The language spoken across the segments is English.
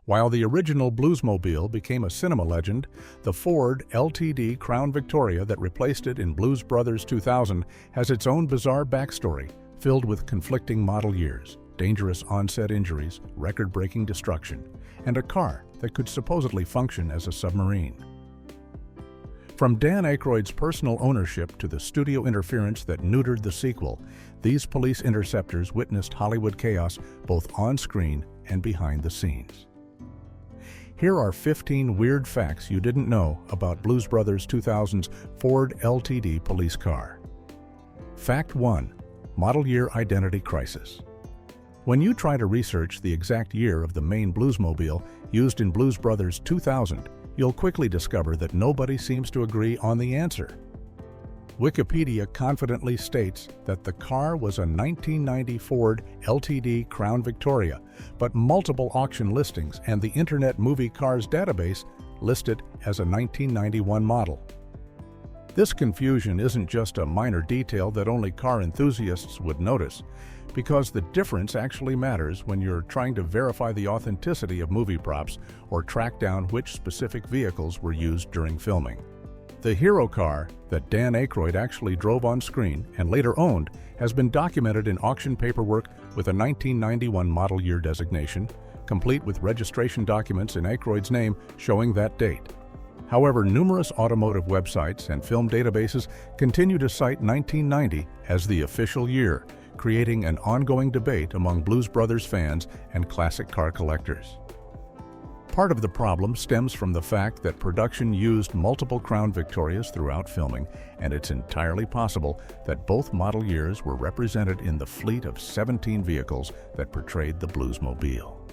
While the original Bluesmobile became a cinema legend, the Ford LTD Crown Victoria that replaced it in Blues Brothers 2000 has its own bizarre backstory, filled with conflicting model years, dangerous onset injuries, record-breaking destruction, and a car that could supposedly function as a submarine. From Dan Aykroyd's personal ownership to the studio interference that neutered the sequel, these police interceptors witnessed Hollywood chaos both on-screen and behind the scenes. Here are 15 weird facts you didn't know about Blues Brothers 2000's Ford LTD Police Car. Fact 1. Model Year Identity Crisis. When you try to research the exact year of the main Bluesmobile used in Blues Brothers 2000, you'll quickly discover that nobody seems to agree on the answer. Wikipedia confidently states that the car was a 1990 Ford LTD Crown Victoria, but multiple auction listings and the Internet Movie Cars database list it as a 1991 model. This confusion isn't just a minor detail that only car enthusiasts would notice, because the difference actually matters when you're trying to verify the authenticity of movie props or track down which specific vehicles were used during filming. The hero car that Dan Aykroyd actually drove on screen and later owned has been documented in auction paperwork with a 1991 model year designation, complete with registration documents in Aykroyd's name showing that date. However, numerous automotive websites and film databases continue to cite 1990 as the official year, creating an ongoing debate among Blues Brothers fans and classic car collectors. Part of the problem stems from the fact that production used multiple Crown Victorias throughout filming, and it's entirely possible that both model years were represented in the fleet of 17 vehicles that portrayed the Bluesmobile.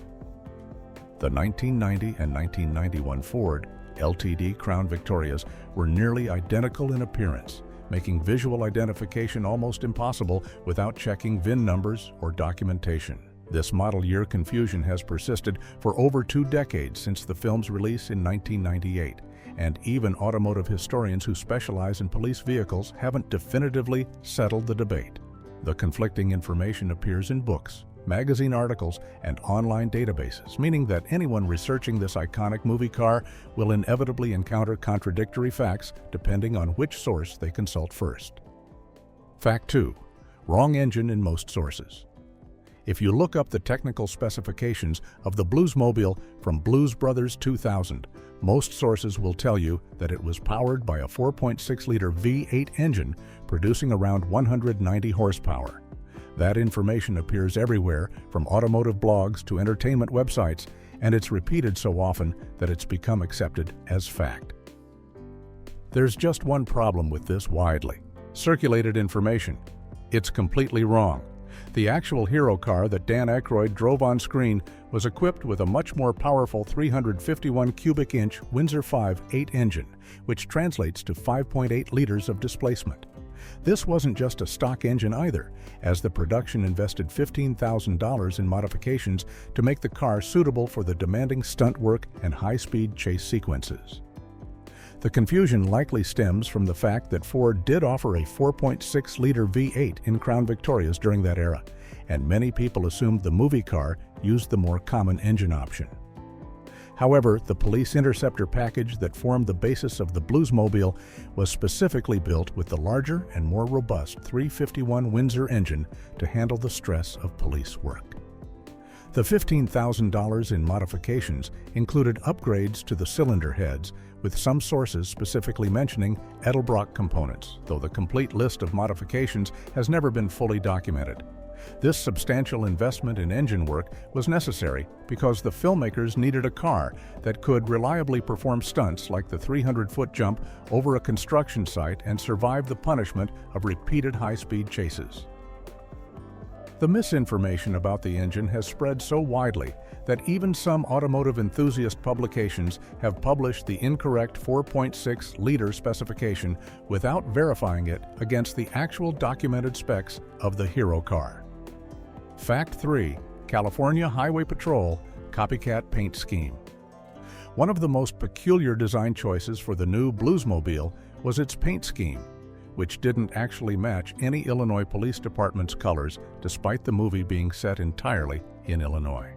The 1990 and 1991 Ford LTD Crown Victorias were nearly identical in appearance, making visual identification almost impossible without checking VIN numbers or documentation. This model year confusion has persisted for over 2 decades since the film's release in 1998, and even automotive historians who specialize in police vehicles haven't definitively settled the debate. The conflicting information appears in books, magazine articles, and online databases, meaning that anyone researching this iconic movie car will inevitably encounter contradictory facts depending on which source they consult first. Fact 2. Wrong engine in most sources. If you look up the technical specifications of the Bluesmobile from Blues Brothers 2000, most sources will tell you that it was powered by a 4.6-liter V8 engine producing around 190 horsepower. That information appears everywhere, from automotive blogs to entertainment websites, and it's repeated so often that it's become accepted as fact. There's just one problem with this widely circulated information. It's completely wrong. The actual hero car that Dan Aykroyd drove on screen was equipped with a much more powerful 351 cubic inch Windsor 5.8 engine, which translates to 5.8 liters of displacement. This wasn't just a stock engine either, as the production invested $15,000 in modifications to make the car suitable for the demanding stunt work and high-speed chase sequences. The confusion likely stems from the fact that Ford did offer a 4.6-liter V8 in Crown Victorias during that era, and many people assumed the movie car used the more common engine option. However, the police interceptor package that formed the basis of the Bluesmobile was specifically built with the larger and more robust 351 Windsor engine to handle the stress of police work. The $15,000 in modifications included upgrades to the cylinder heads, with some sources specifically mentioning Edelbrock components, though the complete list of modifications has never been fully documented. This substantial investment in engine work was necessary because the filmmakers needed a car that could reliably perform stunts like the 300-foot jump over a construction site and survive the punishment of repeated high-speed chases. The misinformation about the engine has spread so widely that even some automotive enthusiast publications have published the incorrect 4.6-liter specification without verifying it against the actual documented specs of the hero car. Fact 3. California Highway Patrol Copycat Paint Scheme. One of the most peculiar design choices for the new Bluesmobile was its paint scheme, which didn't actually match any Illinois Police Department's colors, despite the movie being set entirely in Illinois.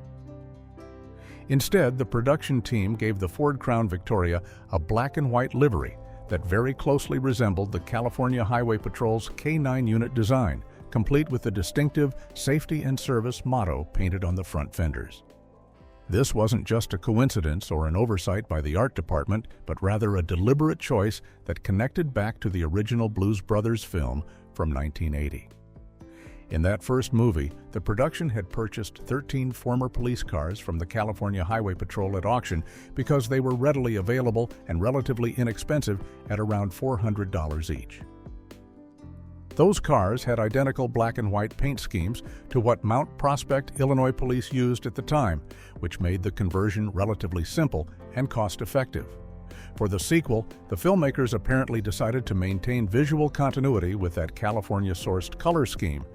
Instead, the production team gave the Ford Crown Victoria a black and white livery that very closely resembled the California Highway Patrol's K9 unit design, complete with the distinctive Safety and Service motto painted on the front fenders. This wasn't just a coincidence or an oversight by the art department, but rather a deliberate choice that connected back to the original Blues Brothers film from 1980. In that first movie, the production had purchased 13 former police cars from the California Highway Patrol at auction because they were readily available and relatively inexpensive at around $400 each. Those cars had identical black and white paint schemes to what Mount Prospect, Illinois police used at the time, which made the conversion relatively simple and cost-effective. For the sequel, the filmmakers apparently decided to maintain visual continuity with that California-sourced color scheme,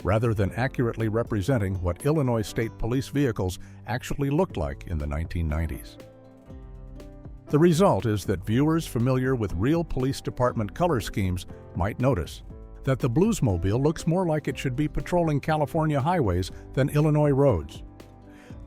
rather than accurately representing what Illinois State Police vehicles actually looked like in the 1990s. The result is that viewers familiar with real police department color schemes might notice that the Bluesmobile looks more like it should be patrolling California highways than Illinois roads.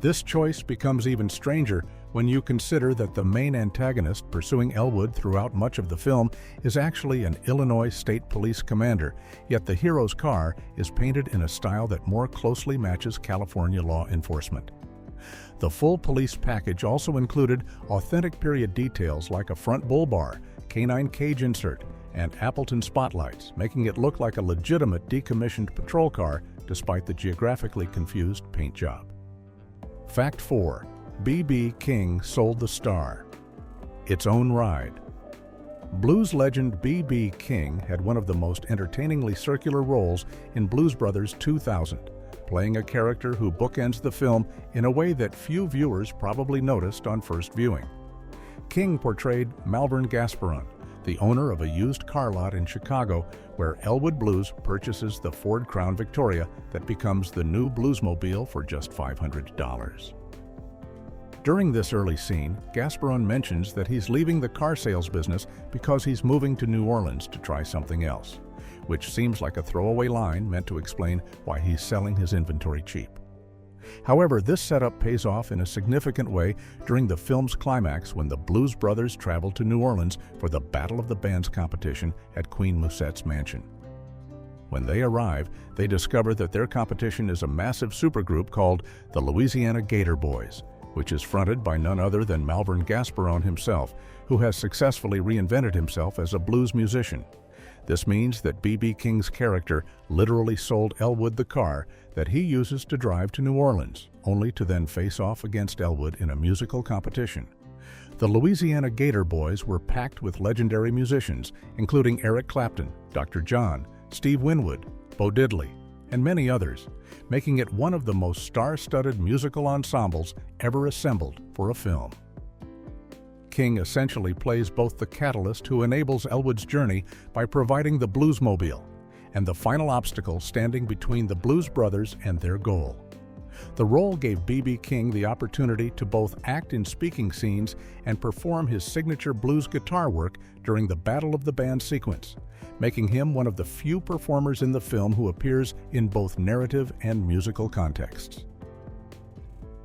This choice becomes even stranger when you consider that the main antagonist pursuing Elwood throughout much of the film is actually an Illinois State Police commander, yet the hero's car is painted in a style that more closely matches California law enforcement. The full police package also included authentic period details like a front bull bar, canine cage insert, and Appleton spotlights, making it look like a legitimate decommissioned patrol car despite the geographically confused paint job. Fact 4. B.B. King sold the star. Its own ride. Blues legend B.B. King had one of the most entertainingly circular roles in Blues Brothers 2000, playing a character who bookends the film in a way that few viewers probably noticed on first viewing. King portrayed Malvern Gasperon, the owner of a used car lot in Chicago where Elwood Blues purchases the Ford Crown Victoria that becomes the new Bluesmobile for just $500. During this early scene, Gasperon mentions that he's leaving the car sales business because he's moving to New Orleans to try something else, which seems like a throwaway line meant to explain why he's selling his inventory cheap. However, this setup pays off in a significant way during the film's climax when the Blues Brothers travel to New Orleans for the Battle of the Bands competition at Queen Moussette's mansion. When they arrive, they discover that their competition is a massive supergroup called the Louisiana Gator Boys, which is fronted by none other than Malvern Gasperon himself, who has successfully reinvented himself as a blues musician. This means that B.B. King's character literally sold Elwood the car that he uses to drive to New Orleans, only to then face off against Elwood in a musical competition. The Louisiana Gator Boys were packed with legendary musicians, including Eric Clapton, Dr. John, Steve Winwood, Bo Diddley, and many others, making it one of the most star-studded musical ensembles ever assembled for a film. King essentially plays both the catalyst who enables Elwood's journey by providing the Bluesmobile, and the final obstacle standing between the Blues Brothers and their goal. The role gave B.B. King the opportunity to both act in speaking scenes and perform his signature blues guitar work during the Battle of the Bands sequence, making him one of the few performers in the film who appears in both narrative and musical contexts.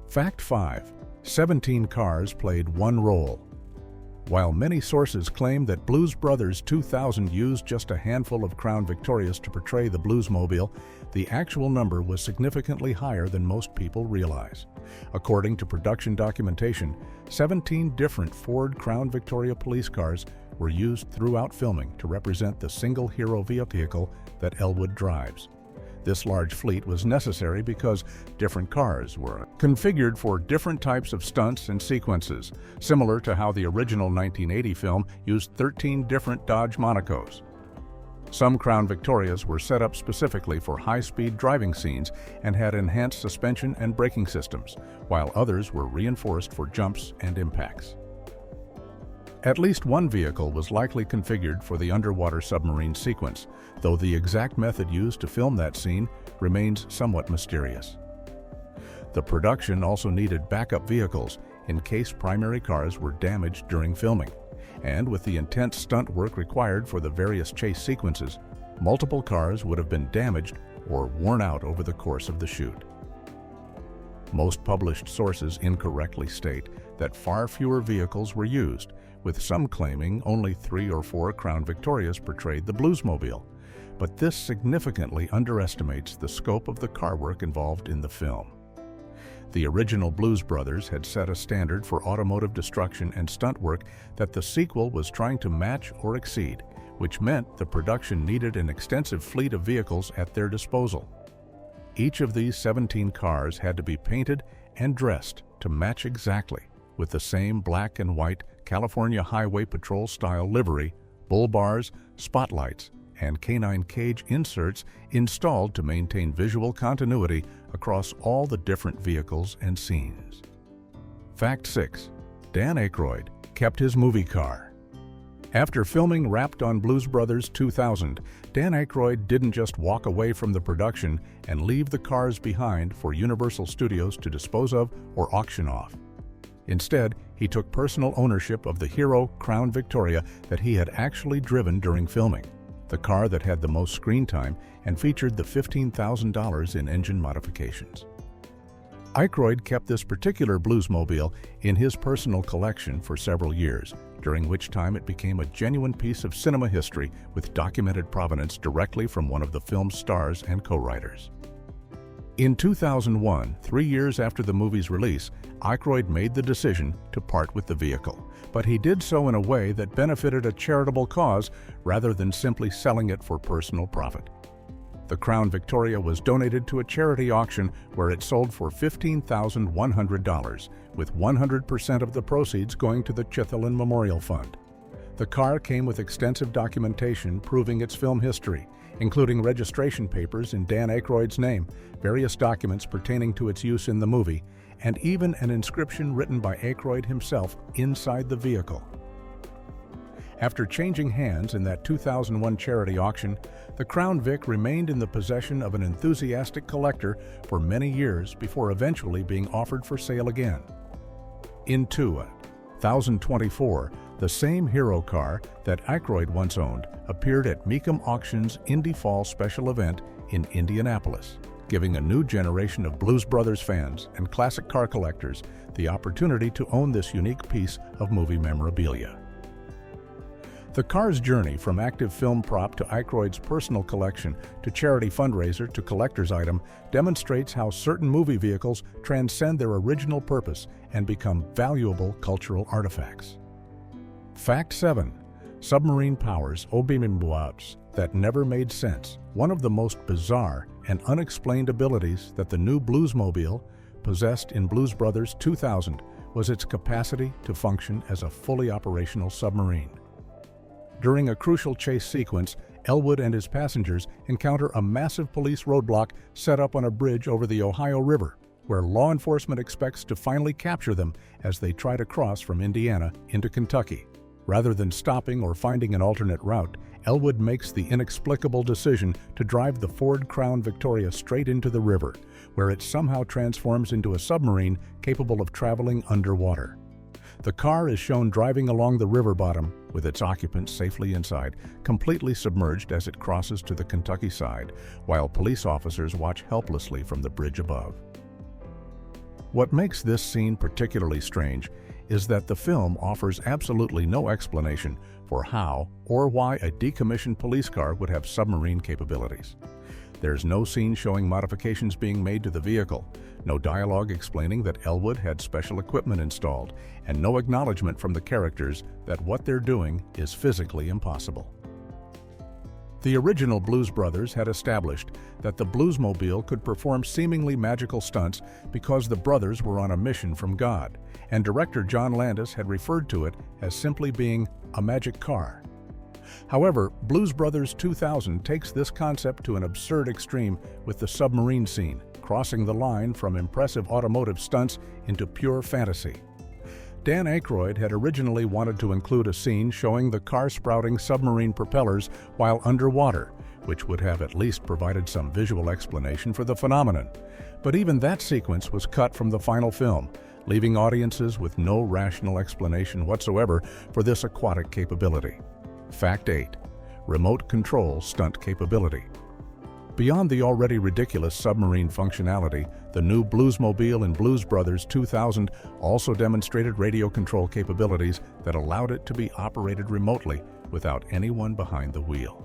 Fact 5. 17 cars played one role. While many sources claim that Blues Brothers 2000 used just a handful of Crown Victorias to portray the Bluesmobile, the actual number was significantly higher than most people realize. According to production documentation, 17 different Ford Crown Victoria police cars were used throughout filming to represent the single hero vehicle that Elwood drives. This large fleet was necessary because different cars were configured for different types of stunts and sequences, similar to how the original 1980 film used 13 different Dodge Monacos. Some Crown Victorias were set up specifically for high-speed driving scenes and had enhanced suspension and braking systems, while others were reinforced for jumps and impacts. At least one vehicle was likely configured for the underwater submarine sequence, though the exact method used to film that scene remains somewhat mysterious. The production also needed backup vehicles in case primary cars were damaged during filming, and with the intense stunt work required for the various chase sequences, multiple cars would have been damaged or worn out over the course of the shoot. Most published sources incorrectly state that far fewer vehicles were used, with some claiming only 3 or 4 Crown Victorias portrayed the Bluesmobile. But this significantly underestimates the scope of the car work involved in the film. The original Blues Brothers had set a standard for automotive destruction and stunt work that the sequel was trying to match or exceed, which meant the production needed an extensive fleet of vehicles at their disposal. Each of these 17 cars had to be painted and dressed to match exactly, with the same black and white California Highway Patrol-style livery, bull bars, spotlights, and canine cage inserts installed to maintain visual continuity across all the different vehicles and scenes. Fact 6. Dan Aykroyd kept his movie car. After filming wrapped on Blues Brothers 2000, Dan Aykroyd didn't just walk away from the production and leave the cars behind for Universal Studios to dispose of or auction off. Instead, he took personal ownership of the hero Crown Victoria that he had actually driven during filming, the car that had the most screen time and featured the $15,000 in engine modifications. Aykroyd kept this particular Bluesmobile in his personal collection for several years, during which time it became a genuine piece of cinema history with documented provenance directly from one of the film's stars and co-writers. In 2001, 3 years after the movie's release, Aykroyd made the decision to part with the vehicle, but he did so in a way that benefited a charitable cause rather than simply selling it for personal profit. The Crown Victoria was donated to a charity auction where it sold for $15,100, with 100% of the proceeds going to the Chittenden Memorial Fund. The car came with extensive documentation proving its film history, including registration papers in Dan Aykroyd's name, various documents pertaining to its use in the movie, and even an inscription written by Aykroyd himself inside the vehicle. After changing hands in that 2001 charity auction, the Crown Vic remained in the possession of an enthusiastic collector for many years before eventually being offered for sale again. In 2024, the same hero car that Aykroyd once owned appeared at Mecum Auctions Indy Fall special event in Indianapolis, giving a new generation of Blues Brothers fans and classic car collectors the opportunity to own this unique piece of movie memorabilia. The car's journey from active film prop to Aykroyd's personal collection to charity fundraiser to collector's item demonstrates how certain movie vehicles transcend their original purpose and become valuable cultural artifacts. Fact 7. Submarine powers obimimbuabs that never made sense. One of the most bizarre and unexplained abilities that the new Bluesmobile possessed in Blues Brothers 2000 was its capacity to function as a fully operational submarine. During a crucial chase sequence, Elwood and his passengers encounter a massive police roadblock set up on a bridge over the Ohio River, where law enforcement expects to finally capture them as they try to cross from Indiana into Kentucky. Rather than stopping or finding an alternate route, Elwood makes the inexplicable decision to drive the Ford Crown Victoria straight into the river, where it somehow transforms into a submarine capable of traveling underwater. The car is shown driving along the river bottom, with its occupants safely inside, completely submerged as it crosses to the Kentucky side, while police officers watch helplessly from the bridge above. What makes this scene particularly strange is that the film offers absolutely no explanation for how or why a decommissioned police car would have submarine capabilities. There's no scene showing modifications being made to the vehicle, no dialogue explaining that Elwood had special equipment installed, and no acknowledgement from the characters that what they're doing is physically impossible. The original Blues Brothers had established that the Bluesmobile could perform seemingly magical stunts because the brothers were on a mission from God, and director John Landis had referred to it as simply being a magic car. However, Blues Brothers 2000 takes this concept to an absurd extreme with the submarine scene, crossing the line from impressive automotive stunts into pure fantasy. Dan Aykroyd had originally wanted to include a scene showing the car sprouting submarine propellers while underwater, which would have at least provided some visual explanation for the phenomenon. But even that sequence was cut from the final film, leaving audiences with no rational explanation whatsoever for this aquatic capability. Fact 8. Remote control stunt capability. Beyond the already ridiculous submarine functionality, the new Bluesmobile in Blues Brothers 2000 also demonstrated radio control capabilities that allowed it to be operated remotely without anyone behind the wheel.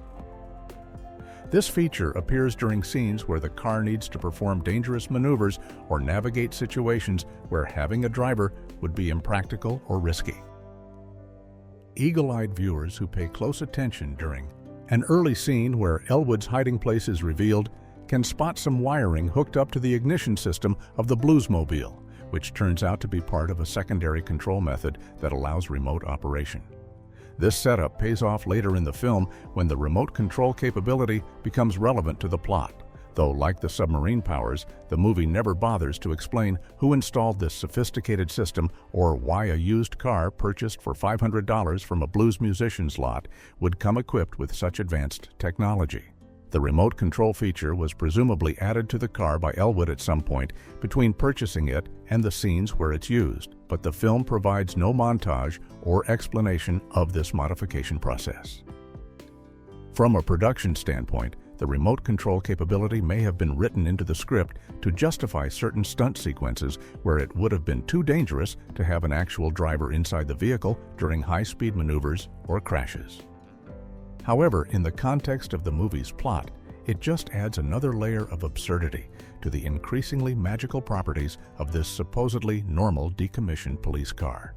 This feature appears during scenes where the car needs to perform dangerous maneuvers or navigate situations where having a driver would be impractical or risky. Eagle-eyed viewers who pay close attention during an early scene where Elwood's hiding place is revealed can spot some wiring hooked up to the ignition system of the Bluesmobile, which turns out to be part of a secondary control method that allows remote operation. This setup pays off later in the film when the remote control capability becomes relevant to the plot, though like the submarine powers, the movie never bothers to explain who installed this sophisticated system or why a used car purchased for $500 from a blues musician's lot would come equipped with such advanced technology. The remote control feature was presumably added to the car by Elwood at some point between purchasing it and the scenes where it's used, but the film provides no montage or explanation of this modification process. From a production standpoint, the remote control capability may have been written into the script to justify certain stunt sequences where it would have been too dangerous to have an actual driver inside the vehicle during high-speed maneuvers or crashes. However, in the context of the movie's plot, it just adds another layer of absurdity to the increasingly magical properties of this supposedly normal decommissioned police car.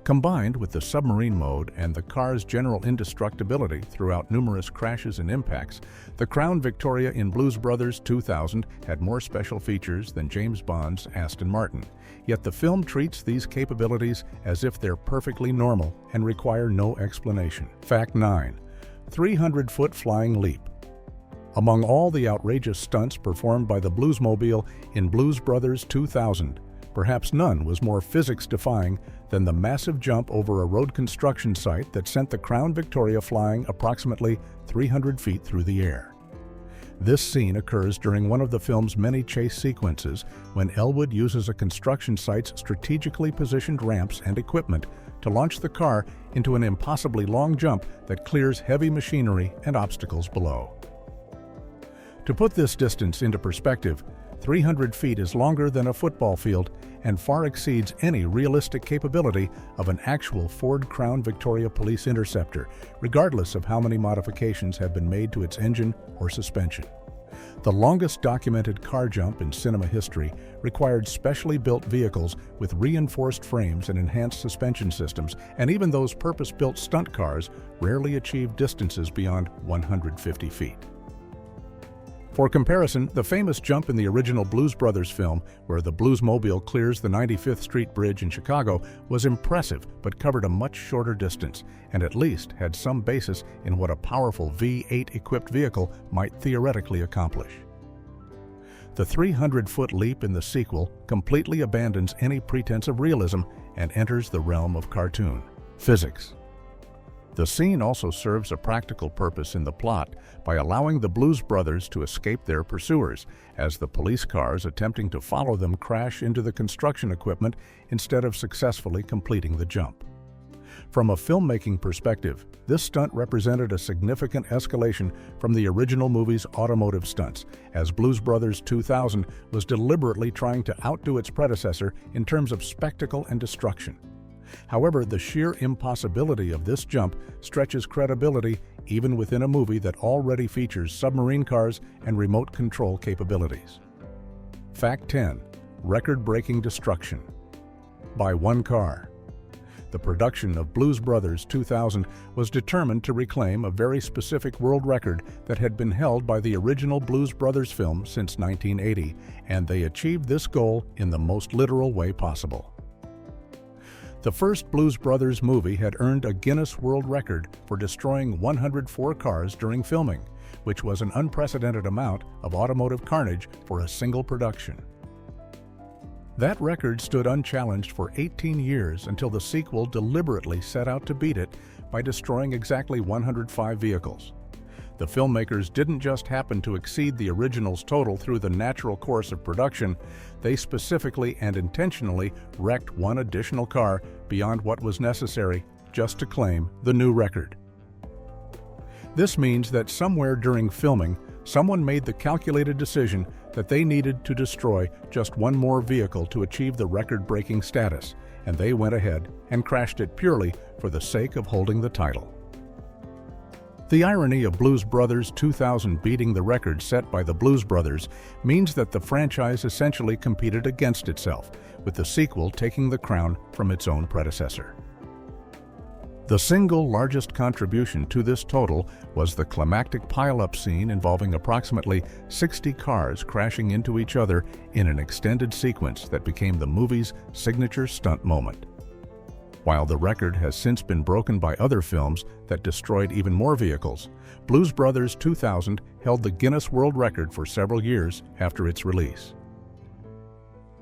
Combined with the submarine mode and the car's general indestructibility throughout numerous crashes and impacts, the Crown Victoria in Blues Brothers 2000 had more special features than James Bond's Aston Martin, yet the film treats these capabilities as if they're perfectly normal and require no explanation. Fact 9. 300-foot flying leap. Among all the outrageous stunts performed by the Bluesmobile in Blues Brothers 2000, perhaps none was more physics-defying than the massive jump over a road construction site that sent the Crown Victoria flying approximately 300 feet through the air. This scene occurs during one of the film's many chase sequences when Elwood uses a construction site's strategically positioned ramps and equipment to launch the car into an impossibly long jump that clears heavy machinery and obstacles below. To put this distance into perspective, 300 feet is longer than a football field and far exceeds any realistic capability of an actual Ford Crown Victoria Police Interceptor, regardless of how many modifications have been made to its engine or suspension. The longest documented car jump in cinema history required specially built vehicles with reinforced frames and enhanced suspension systems, and even those purpose-built stunt cars rarely achieved distances beyond 150 feet. For comparison, the famous jump in the original Blues Brothers film, where the Bluesmobile clears the 95th Street Bridge in Chicago, was impressive but covered a much shorter distance, and at least had some basis in what a powerful V8-equipped vehicle might theoretically accomplish. The 300-foot leap in the sequel completely abandons any pretense of realism and enters the realm of cartoon physics. The scene also serves a practical purpose in the plot by allowing the Blues Brothers to escape their pursuers, as the police cars attempting to follow them crash into the construction equipment instead of successfully completing the jump. From a filmmaking perspective, this stunt represented a significant escalation from the original movie's automotive stunts, as Blues Brothers 2000 was deliberately trying to outdo its predecessor in terms of spectacle and destruction. However, the sheer impossibility of this jump stretches credibility even within a movie that already features submarine cars and remote control capabilities. Fact 10. Record-breaking destruction. By one car. The production of Blues Brothers 2000 was determined to reclaim a very specific world record that had been held by the original Blues Brothers film since 1980, and they achieved this goal in the most literal way possible. The first Blues Brothers movie had earned a Guinness World Record for destroying 104 cars during filming, which was an unprecedented amount of automotive carnage for a single production. That record stood unchallenged for 18 years until the sequel deliberately set out to beat it by destroying exactly 105 vehicles. The filmmakers didn't just happen to exceed the original's total through the natural course of production, they specifically and intentionally wrecked one additional car beyond what was necessary just to claim the new record. This means that somewhere during filming, someone made the calculated decision that they needed to destroy just one more vehicle to achieve the record-breaking status, and they went ahead and crashed it purely for the sake of holding the title. The irony of Blues Brothers 2000 beating the record set by the Blues Brothers means that the franchise essentially competed against itself, with the sequel taking the crown from its own predecessor. The single largest contribution to this total was the climactic pile-up scene involving approximately 60 cars crashing into each other in an extended sequence that became the movie's signature stunt moment. While the record has since been broken by other films that destroyed even more vehicles, Blues Brothers 2000 held the Guinness World Record for several years after its release.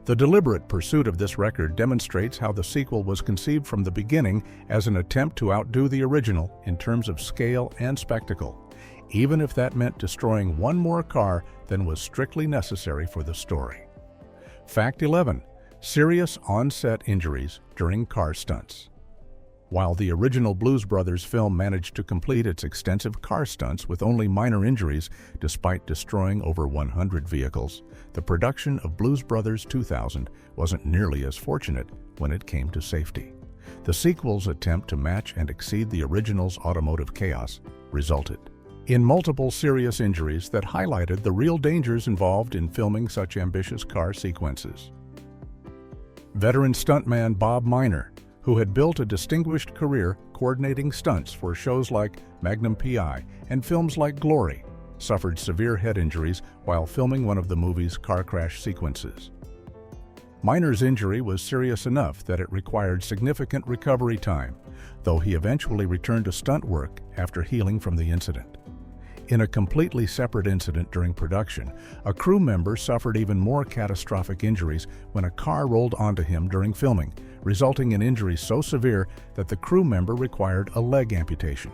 The deliberate pursuit of this record demonstrates how the sequel was conceived from the beginning as an attempt to outdo the original in terms of scale and spectacle, even if that meant destroying one more car than was strictly necessary for the story. Fact 11. Serious on-set injuries during car stunts. While the original Blues Brothers film managed to complete its extensive car stunts with only minor injuries despite destroying over 100 vehicles, the production of Blues Brothers 2000 wasn't nearly as fortunate when it came to safety. The sequel's attempt to match and exceed the original's automotive chaos resulted in multiple serious injuries that highlighted the real dangers involved in filming such ambitious car sequences. Veteran stuntman Bob Miner, who had built a distinguished career coordinating stunts for shows like Magnum P.I. and films like Glory, suffered severe head injuries while filming one of the movie's car crash sequences. Miner's injury was serious enough that it required significant recovery time, though he eventually returned to stunt work after healing from the incident. In a completely separate incident during production, a crew member suffered even more catastrophic injuries when a car rolled onto him during filming, resulting in injuries so severe that the crew member required a leg amputation.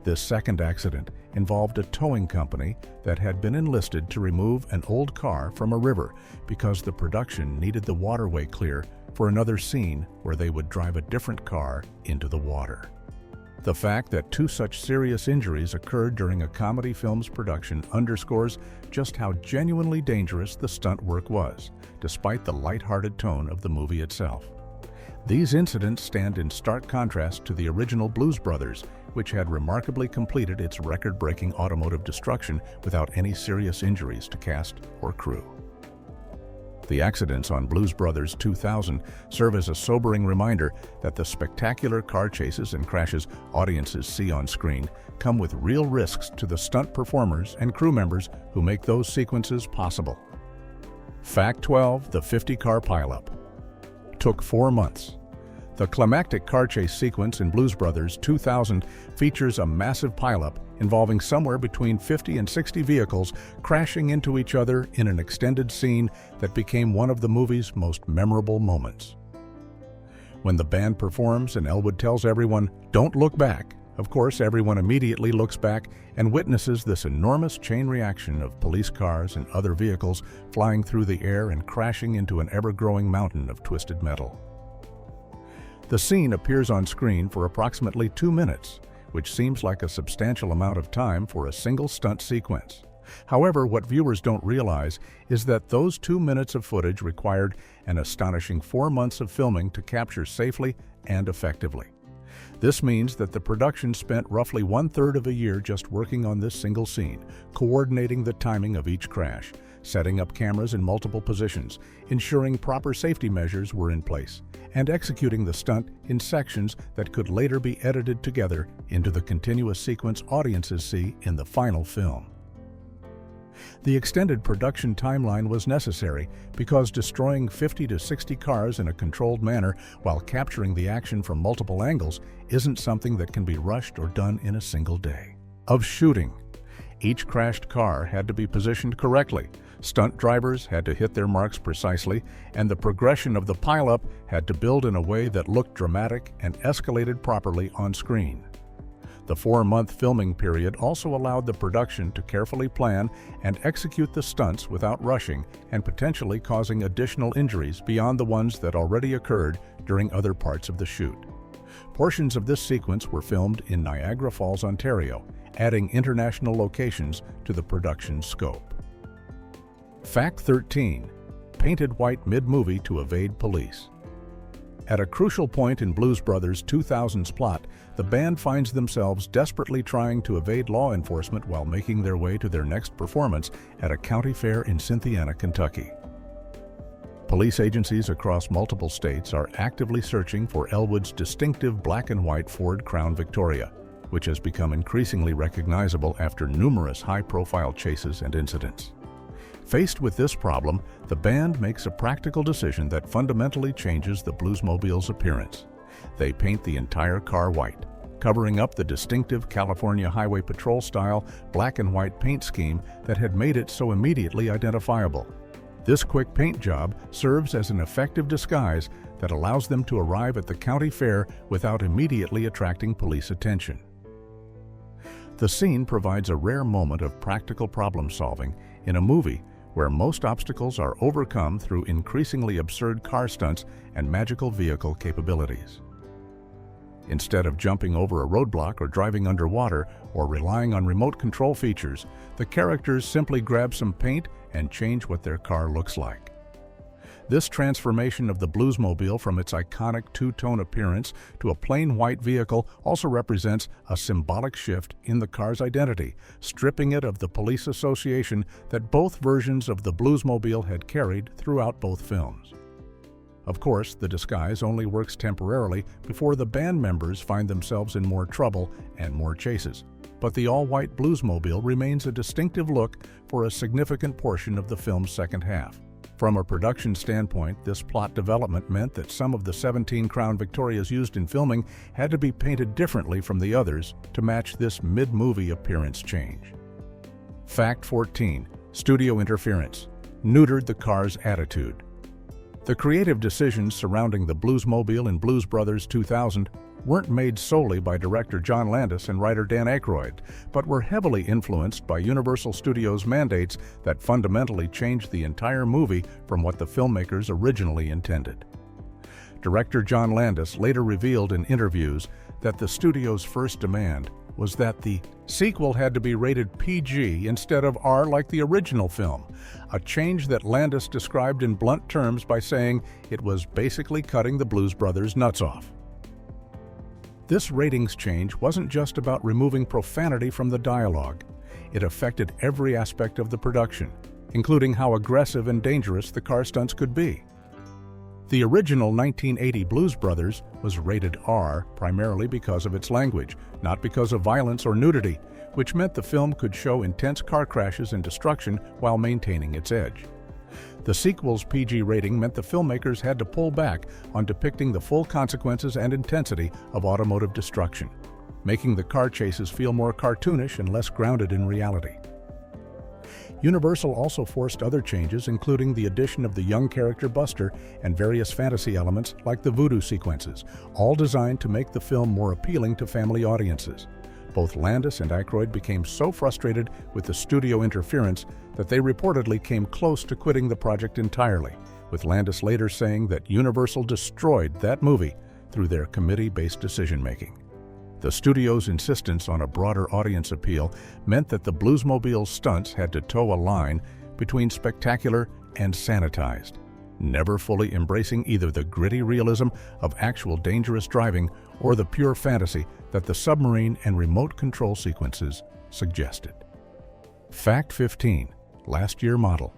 This second accident involved a towing company that had been enlisted to remove an old car from a river because the production needed the waterway clear for another scene where they would drive a different car into the water. The fact that two such serious injuries occurred during a comedy film's production underscores just how genuinely dangerous the stunt work was, despite the lighthearted tone of the movie itself. These incidents stand in stark contrast to the original Blues Brothers, which had remarkably completed its record-breaking automotive destruction without any serious injuries to cast or crew. The accidents on Blues Brothers 2000 serve as a sobering reminder that the spectacular car chases and crashes audiences see on screen come with real risks to the stunt performers and crew members who make those sequences possible. Fact 12. The 50-car pileup. Took 4 months. The climactic car chase sequence in Blues Brothers 2000 features a massive pileup involving somewhere between 50 and 60 vehicles crashing into each other in an extended scene that became one of the movie's most memorable moments. When the band performs and Elwood tells everyone, "Don't look back," of course everyone immediately looks back and witnesses this enormous chain reaction of police cars and other vehicles flying through the air and crashing into an ever-growing mountain of twisted metal. The scene appears on screen for approximately 2 minutes, which seems like a substantial amount of time for a single stunt sequence. However, what viewers don't realize is that those 2 minutes of footage required an astonishing 4 months of filming to capture safely and effectively. This means that the production spent roughly 1/3 of a year just working on this single scene, coordinating the timing of each crash, setting up cameras in multiple positions, ensuring proper safety measures were in place, and executing the stunt in sections that could later be edited together into the continuous sequence audiences see in the final film. The extended production timeline was necessary because destroying 50 to 60 cars in a controlled manner while capturing the action from multiple angles isn't something that can be rushed or done in a single day of shooting. Each crashed car had to be positioned correctly, stunt drivers had to hit their marks precisely, and the progression of the pileup had to build in a way that looked dramatic and escalated properly on screen. The 4-month filming period also allowed the production to carefully plan and execute the stunts without rushing and potentially causing additional injuries beyond the ones that already occurred during other parts of the shoot. Portions of this sequence were filmed in Niagara Falls, Ontario, adding international locations to the production scope. Fact 13. Painted white mid-movie to evade police. At a crucial point in Blues Brothers' 2000's plot, the band finds themselves desperately trying to evade law enforcement while making their way to their next performance at a county fair in Cynthiana, Kentucky. Police agencies across multiple states are actively searching for Elwood's distinctive black and white Ford Crown Victoria, which has become increasingly recognizable after numerous high-profile chases and incidents. Faced with this problem, the band makes a practical decision that fundamentally changes the Bluesmobile's appearance. They paint the entire car white, covering up the distinctive California Highway Patrol-style black and white paint scheme that had made it so immediately identifiable. This quick paint job serves as an effective disguise that allows them to arrive at the county fair without immediately attracting police attention. The scene provides a rare moment of practical problem-solving in a movie where most obstacles are overcome through increasingly absurd car stunts and magical vehicle capabilities. Instead of jumping over a roadblock or driving underwater or relying on remote control features, the characters simply grab some paint and change what their car looks like. This transformation of the Bluesmobile from its iconic two-tone appearance to a plain white vehicle also represents a symbolic shift in the car's identity, stripping it of the police association that both versions of the Bluesmobile had carried throughout both films. Of course, the disguise only works temporarily before the band members find themselves in more trouble and more chases. But the all-white Bluesmobile remains a distinctive look for a significant portion of the film's second half. From a production standpoint, this plot development meant that some of the 17 Crown Victorias used in filming had to be painted differently from the others to match this mid-movie appearance change. Fact 14. Studio interference. Neutered the car's attitude. The creative decisions surrounding the Bluesmobile in Blues Brothers 2000 weren't made solely by director John Landis and writer Dan Aykroyd, but were heavily influenced by Universal Studios' mandates that fundamentally changed the entire movie from what the filmmakers originally intended. Director John Landis later revealed in interviews that the studio's first demand was that the sequel had to be rated PG instead of R like the original film, a change that Landis described in blunt terms by saying it was basically cutting the Blues Brothers' nuts off. This ratings change wasn't just about removing profanity from the dialogue. It affected every aspect of the production, including how aggressive and dangerous the car stunts could be. The original 1980 Blues Brothers was rated R primarily because of its language, not because of violence or nudity, which meant the film could show intense car crashes and destruction while maintaining its edge. The sequel's PG rating meant the filmmakers had to pull back on depicting the full consequences and intensity of automotive destruction, making the car chases feel more cartoonish and less grounded in reality. Universal also forced other changes, including the addition of the young character Buster and various fantasy elements like the voodoo sequences, all designed to make the film more appealing to family audiences. Both Landis and Aykroyd became so frustrated with the studio interference that they reportedly came close to quitting the project entirely, with Landis later saying that Universal destroyed that movie through their committee-based decision-making. The studio's insistence on a broader audience appeal meant that the Bluesmobile's stunts had to toe a line between spectacular and sanitized, never fully embracing either the gritty realism of actual dangerous driving or the pure fantasy that the submarine and remote control sequences suggested. Fact 15. Last year model.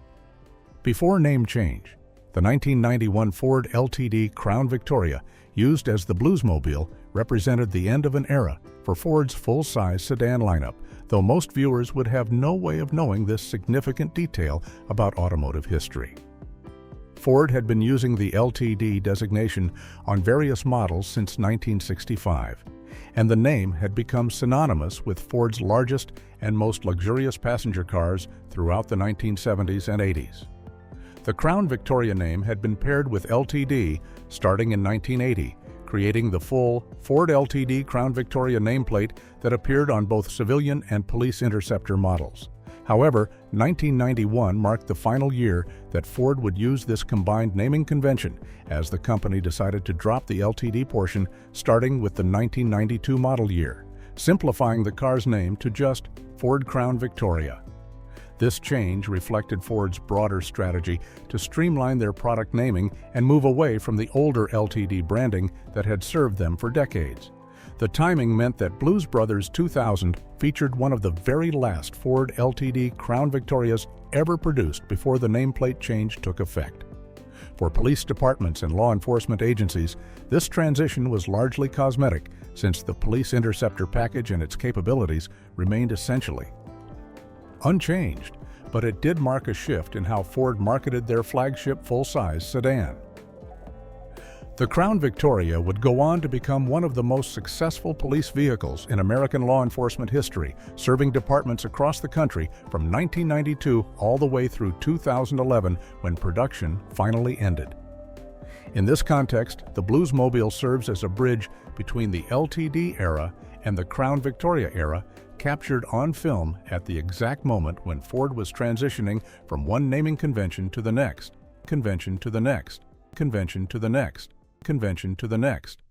Before name change, the 1991 Ford LTD Crown Victoria, used as the Bluesmobile, represented the end of an era for Ford's full-size sedan lineup, though most viewers would have no way of knowing this significant detail about automotive history. Ford had been using the LTD designation on various models since 1965, and the name had become synonymous with Ford's largest and most luxurious passenger cars throughout the 1970s and 80s. The Crown Victoria name had been paired with LTD starting in 1980, creating the full Ford LTD Crown Victoria nameplate that appeared on both civilian and police interceptor models. However, 1991 marked the final year that Ford would use this combined naming convention, as the company decided to drop the LTD portion starting with the 1992 model year. simplifying the car's name to just Ford Crown Victoria. This change reflected Ford's broader strategy to streamline their product naming and move away from the older LTD branding that had served them for decades. The timing meant that Blues Brothers 2000 featured one of the very last Ford LTD Crown Victorias ever produced before the nameplate change took effect. For police departments and law enforcement agencies, this transition was largely cosmetic, since the police interceptor package and its capabilities remained essentially unchanged, but it did mark a shift in how Ford marketed their flagship full-size sedan. The Crown Victoria would go on to become one of the most successful police vehicles in American law enforcement history, serving departments across the country from 1992 all the way through 2011, when production finally ended. In this context, the Bluesmobile serves as a bridge between the LTD era and the Crown Victoria era, captured on film at the exact moment when Ford was transitioning from one naming convention to the next, convention to the next, convention to the next, convention to the next.